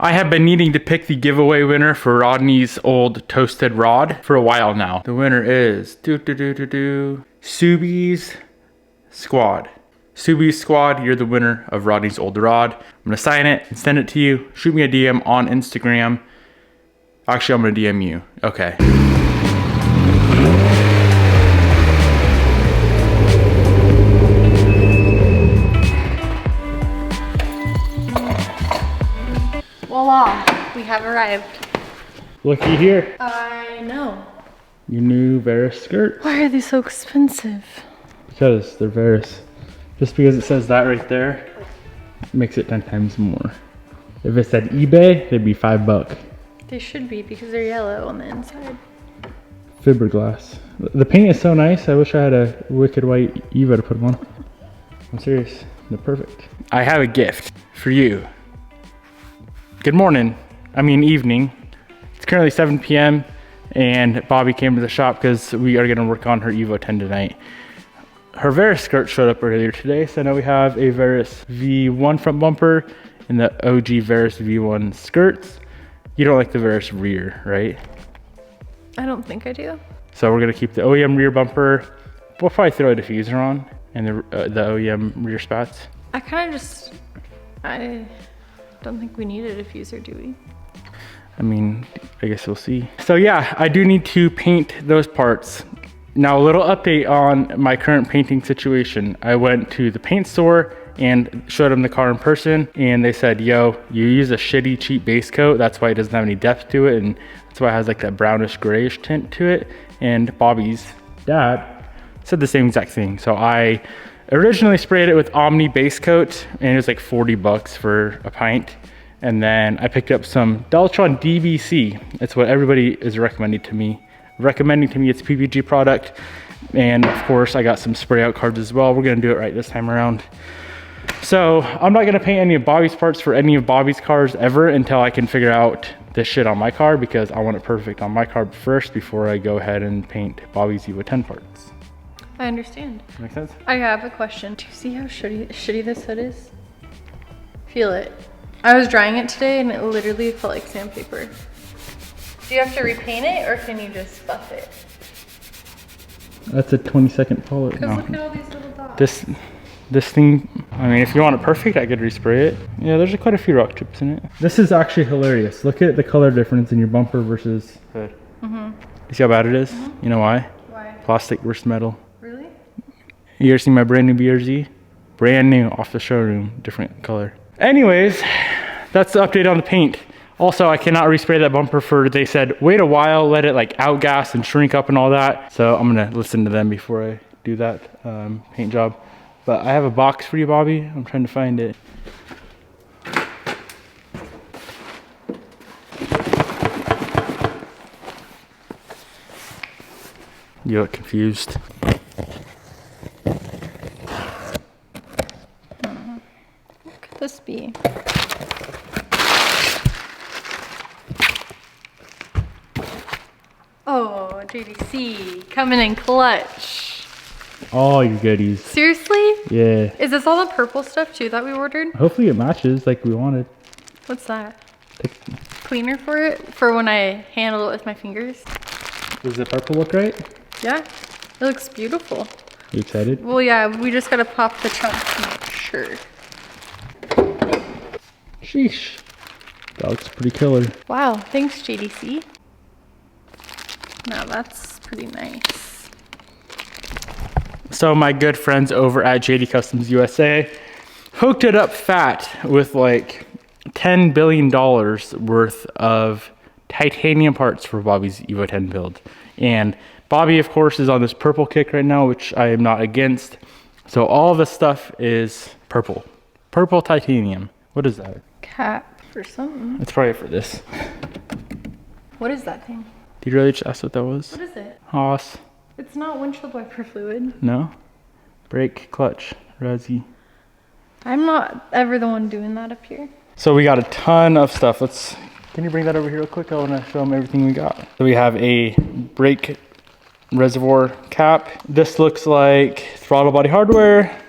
I have been needing to pick the giveaway winner for Rodney's old toasted rod for a while now. The winner is Subi's Squad. Subi's Squad, you're the winner of Rodney's old rod. I'm gonna sign it and send it to you. Shoot me a DM on Instagram. Actually, I'm gonna DM you. Okay. Voila, we have arrived. Looky here. I know. Your new Veris skirt. Why are they so expensive? Because they're Veris. Just because it says that right there makes it 10 times more. If it said eBay, they'd be $5. They should be because they're yellow on the inside. Fiberglass. The paint is so nice. I wish I had a wicked white Evo to put them on. I'm serious. They're perfect. I have a gift for you. Good morning. I mean evening. It's currently 7 p.m. and Bobby came to the shop because we are going to work on her Evo 10 tonight. Her Veris skirt showed up earlier today, so now we have a Veris V1 front bumper and the OG Veris V1 skirts. You don't like the Veris rear, right? I don't think I do. So we're going to keep the OEM rear bumper. We'll probably throw a diffuser on and the OEM rear spats. I don't think we need a diffuser, do we? I mean, I guess we'll see. So yeah, I do need to paint those parts. Now a little update on my current painting situation. I went to the paint store and showed them the car in person and they said, yo, you use a shitty cheap base coat. That's why it doesn't have any depth to it. And that's why it has like that brownish grayish tint to it. And Bobby's dad said the same exact thing. So I originally sprayed it with Omni base coat and it was like $40 for a pint. And then I picked up some Deltron DVC. It's what everybody is recommending to me. It's a PPG product. And of course I got some spray out cards as well. We're gonna do it right this time around. So I'm not gonna paint any of Bobby's parts for any of Bobby's cars ever until I can figure out this shit on my car because I want it perfect on my car first before I go ahead and paint Bobby's Evo 10 parts. I understand. Make sense? I have a question. Do you see how shitty this hood is? Feel it. I was drying it today and it literally felt like sandpaper. Do you have to repaint it or can you just buff it? That's a 20-second polish. Because look at all these little dots. This thing, I mean, if you want it perfect, I could respray it. Yeah, there's quite a few rock chips in it. This is actually hilarious. Look at the color difference in your bumper versus hood. You see how bad it is? You know why? Why? Plastic versus metal. Really? You ever seen my brand new BRZ? Brand new, off the showroom, different color. Anyways, that's the update on the paint. Also, I cannot respray that bumper for, they said, wait a while, let it like outgas and shrink up and all that. So I'm gonna listen to them before I do that paint job. But I have a box for you, Bobby. I'm trying to find it. You look confused. What could this be? Oh, JDC, coming in clutch. All your goodies. Seriously? Yeah. Is this all the purple stuff too that we ordered? Hopefully it matches like we wanted. What's that? Cleaner for it? For when I handle it with my fingers? Does the purple look right? Yeah, it looks beautiful. You excited? Well, yeah, we just gotta pop the trunk to make sure. Sheesh. That looks pretty killer. Wow, thanks JDC. Now that's pretty nice. So my good friends over at JD Customs USA hooked it up fat with like $10 billion worth of titanium parts for Bobby's Evo 10 build. And Bobby, of course, is on this purple kick right now, which I am not against. So all of this stuff is purple. Purple titanium. What is that? Cap for something. It's probably for this. What is that thing? Did you really just ask what that was? What is it? Hoss. It's not windshield wiper fluid. No? Brake, clutch, resi. I'm not ever the one doing that up here. So we got a ton of stuff. Can you bring that over here real quick? I want to show them everything we got. So we have a brake reservoir cap. This looks like throttle body hardware.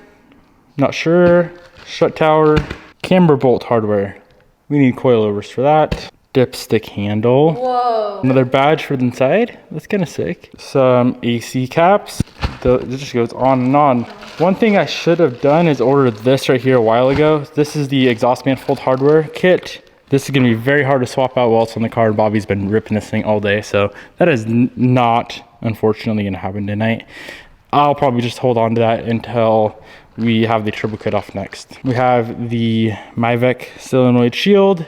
Not sure. Strut tower. Camber bolt hardware. We need coilovers for that. Dipstick handle. Whoa. Another badge for the inside. That's kind of sick. Some AC caps. It just goes on and on. One thing I should have done is order this right here a while ago. This is the exhaust manifold hardware kit. This is gonna be very hard to swap out while it's on the car. Bobby's been ripping this thing all day. So that is not, unfortunately, gonna happen tonight. I'll probably just hold on to that until we have the turbo kit off next. We have the Mivec solenoid shield.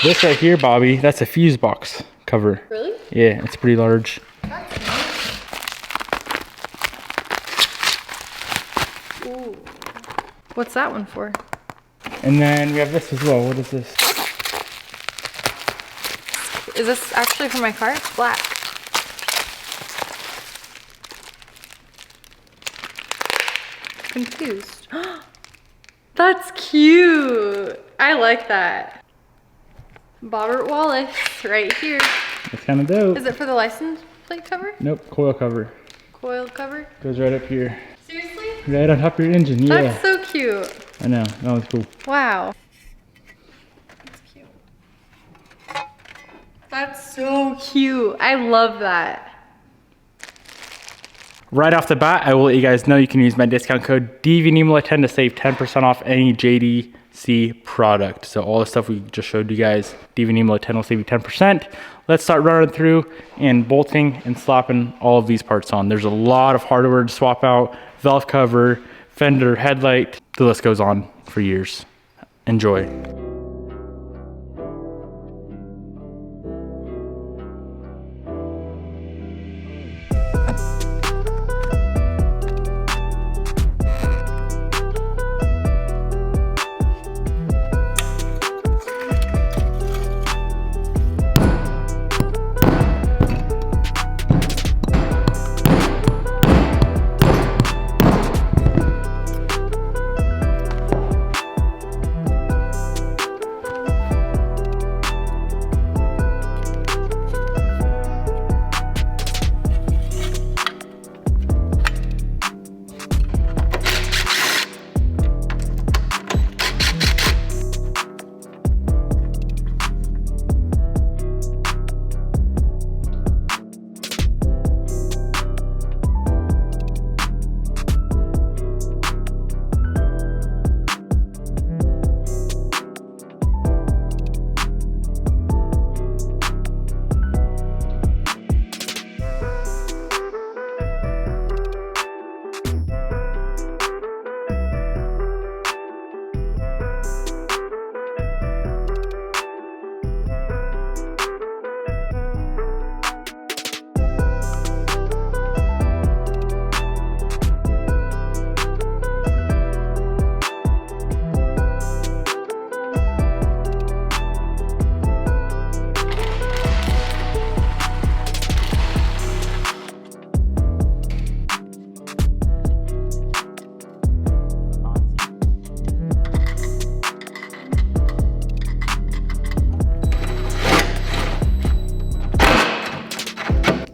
This right here, Bobby, that's a fuse box cover. Really? Yeah, it's pretty large. That's nice. Ooh. What's that one for? And then we have this as well. What is this? Is this actually for my car? It's black. Confused. That's cute. I like that. Bobbert Wallace right here. That's kind of dope. Is it for the license plate cover? Nope, coil cover. Coil cover? Goes right up here. Seriously? Right on top of your engine, yeah. That's so cute. I know, that was cool. Wow. That's cute. That's so cute. I love that. Right off the bat, I will let you guys know you can use my discount code DVNiemela10 to save 10% off any JDC product. So all the stuff we just showed you guys, DVNiemela10 will save you 10%. Let's start running through and bolting and slapping all of these parts on. There's a lot of hardware to swap out, valve cover, fender, headlight. The list goes on for years. Enjoy.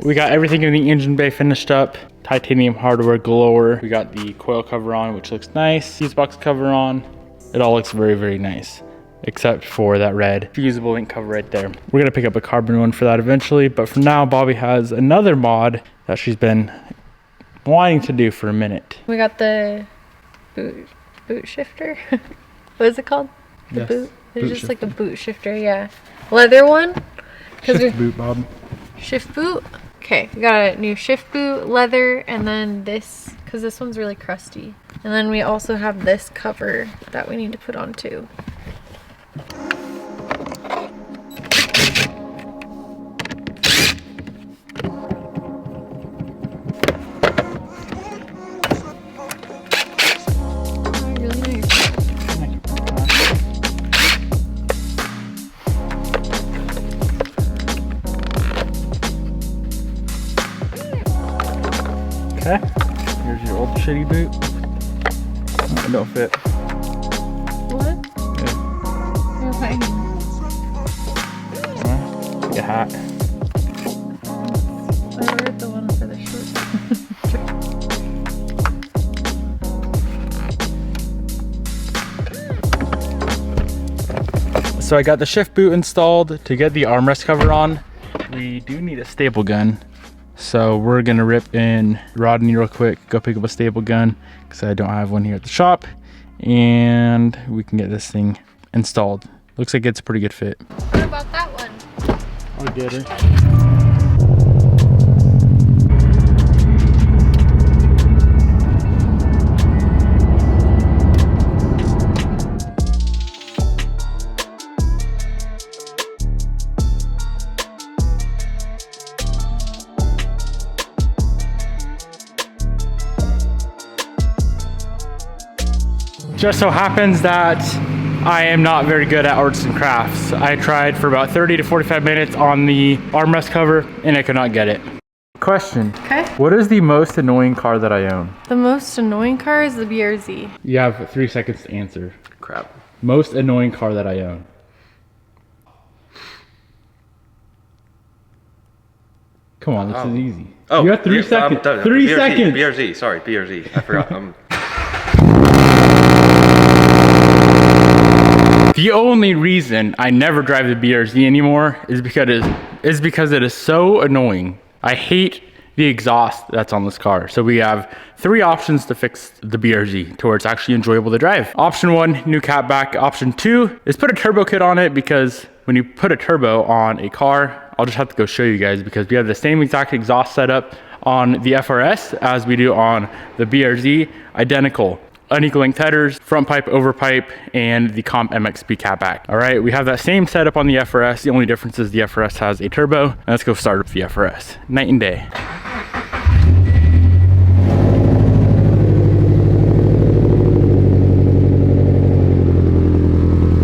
We got everything in the engine bay finished up. Titanium hardware galore. We got the coil cover on, which looks nice. Fuse box cover on. It all looks very, very nice, except for that red fusible link cover right there. We're gonna pick up a carbon one for that eventually, but for now, Bobby has another mod that she's been wanting to do for a minute. We got the boot shifter. What is it called? The Yes, boot? It's boot just shifter. like a boot shifter, yeah. Leather one. Shift boot, Bob. Shift boot. Okay, we got a new shift boot, leather, and then this, because this one's really crusty. And then we also have this cover that we need to put on too. Okay, here's your old shitty boot. It don't fit. What? Yeah. You're fine. Get hot. I ordered the one for the short. So I got the shift boot installed. To get the armrest cover on, we do need a staple gun. So we're gonna rip in Rodney real quick, go pick up a staple gun because I don't have one here at the shop, and we can get this thing installed. Looks like it's a pretty good fit. What about that one? I'll get her. Just so happens that I am not very good at arts and crafts. I tried for about 30 to 45 minutes on the armrest cover and I could not get it. Question. Okay. What is the most annoying car that I own? The most annoying car is the BRZ. You have 3 seconds to answer. Crap. Most annoying car that I own. Come on, this is easy. Oh, you have 3 seconds. 3 seconds. BRZ, sorry, BRZ. I forgot. The only reason I never drive the BRZ anymore is because it is so annoying. I hate the exhaust that's on this car. So we have 3 options to fix the BRZ to where it's actually enjoyable to drive. Option 1, new catback. Option 2 is put a turbo kit on it, because when you put a turbo on a car, I'll just have to go show you guys, because we have the same exact exhaust setup on the FRS as we do on the BRZ, identical. Unequal length headers, front pipe, over pipe, and the Comp MXP catback. All right, we have that same setup on the FRS. The only difference is the FRS has a turbo. Let's go start up the FRS. Night and day.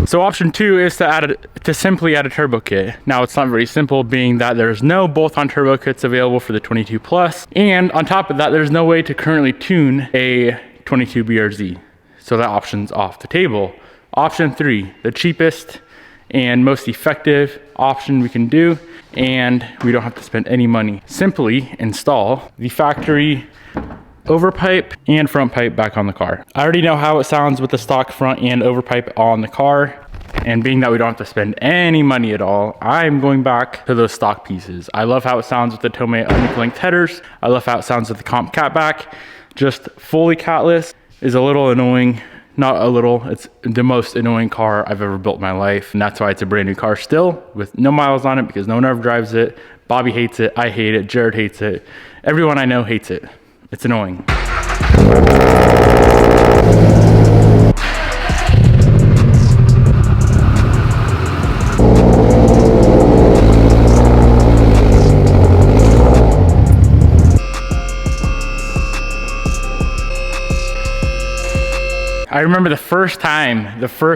So option 2 is to simply add a turbo kit. Now it's not very simple, being that there's no bolt-on turbo kits available for the 22 Plus, and on top of that, there's no way to currently tune a 22 BRZ. So that option's off the table. Option 3, the cheapest and most effective option we can do, and we don't have to spend any money. Simply install the factory overpipe and front pipe back on the car. I already know how it sounds with the stock front and overpipe on the car, and being that we don't have to spend any money at all, I'm going back to those stock pieces. I love how it sounds with the Tomei unequal length headers. I love how it sounds with the Comp catback. Just fully catless is a little annoying. Not a little, it's the most annoying car I've ever built in my life. And that's why it's a brand new car still, with no miles on it, because no one ever drives it. Bobby hates it, I hate it, Jared hates it. Everyone I know hates it. It's annoying. I remember the first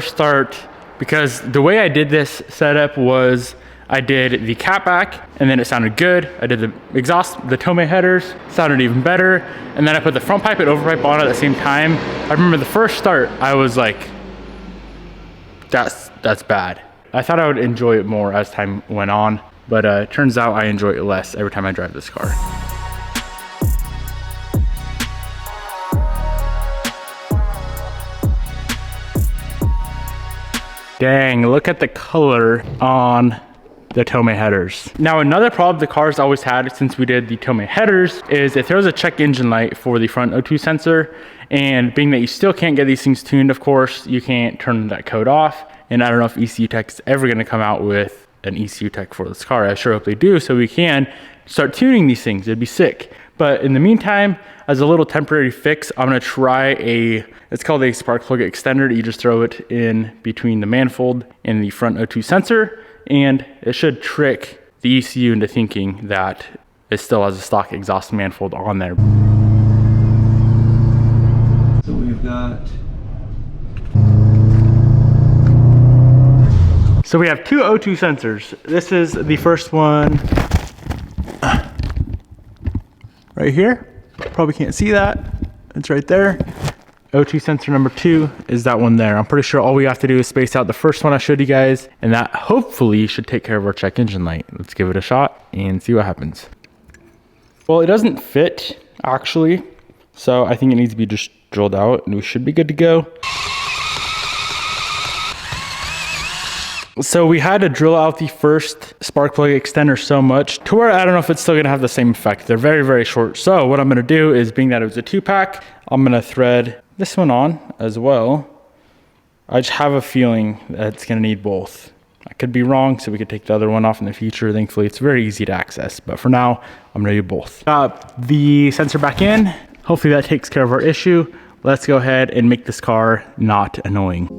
start, because the way I did this setup was I did the catback and then it sounded good. I did the exhaust, the Tomei headers, sounded even better. And then I put the front pipe and overpipe on at the same time. I remember the first start, I was like, that's bad. I thought I would enjoy it more as time went on, but it turns out I enjoy it less every time I drive this car. Dang, look at the color on the Tomei headers. Now, another problem the car's always had since we did the Tomei headers is it throws a check engine light for the front O2 sensor, and being that you still can't get these things tuned, of course, you can't turn that code off. And I don't know if ECU Tech's ever gonna come out with an ECU Tech for this car. I sure hope they do, so we can start tuning these things. It'd be sick. But in the meantime, as a little temporary fix, I'm gonna try it's called a spark plug extender. You just throw it in between the manifold and the front O2 sensor, and it should trick the ECU into thinking that it still has a stock exhaust manifold on there. So we've got... So we have 2 O2 sensors. This is the first one right here. Probably can't see that. It's right there. O2 sensor number 2 is that one there. I'm pretty sure all we have to do is space out the first one I showed you guys, and that hopefully should take care of our check engine light. Let's give it a shot and see what happens. Well, it doesn't fit actually, so I think it needs to be just drilled out and we should be good to go. So we had to drill out the first spark plug extender so much to where I don't know if it's still gonna have the same effect. They're very, very short. So what I'm gonna do is, being that it was a 2-pack, I'm gonna thread this one on as well. I just have a feeling that it's gonna need both. I could be wrong, so we could take the other one off in the future. Thankfully, it's very easy to access, but for now, I'm gonna do both. Got the sensor back in. Hopefully that takes care of our issue. Let's go ahead and make this car not annoying.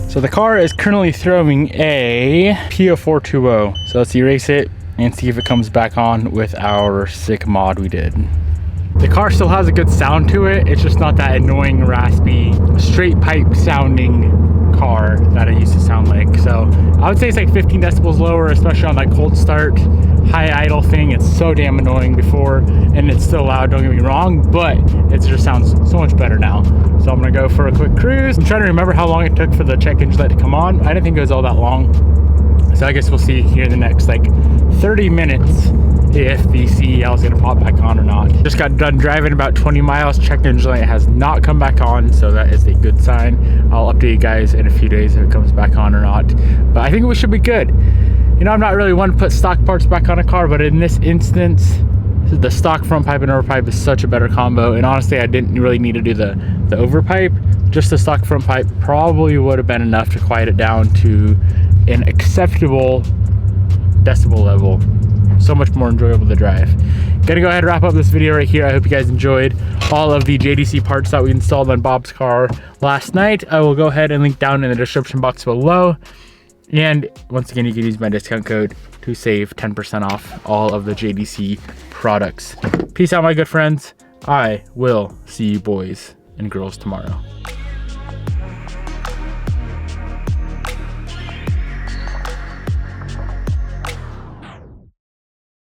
So the car is currently throwing a P0420. So let's erase it and see if it comes back on with our sick mod we did. The car still has a good sound to it. It's just not that annoying, raspy, straight pipe sounding car that it used to sound like. So I would say it's like 15 decibels lower, especially on that cold start, high idle thing. It's so damn annoying before, and it's still loud, don't get me wrong, but it just sounds so much better now. So I'm gonna go for a quick cruise. I'm trying to remember how long it took for the check engine light to come on. I didn't think it was all that long. So I guess we'll see here in the next like 30 minutes if the CEL is gonna pop back on or not. Just got done driving about 20 miles. Check engine light has not come back on, so that is a good sign. I'll update you guys in a few days if it comes back on or not. But I think we should be good. You know, I'm not really one to put stock parts back on a car, but in this instance, the stock front pipe and overpipe is such a better combo. And honestly, I didn't really need to do the overpipe. Just the stock front pipe probably would have been enough to quiet it down to an acceptable decibel level. So much more enjoyable to drive. Gonna go ahead and wrap up this video right here. I hope you guys enjoyed all of the JDC parts that we installed on Bob's car last night. I will go ahead and link down in the description box below. And once again, you can use my discount code to save 10% off all of the JDC products. Peace out, my good friends. I will see you boys and girls tomorrow.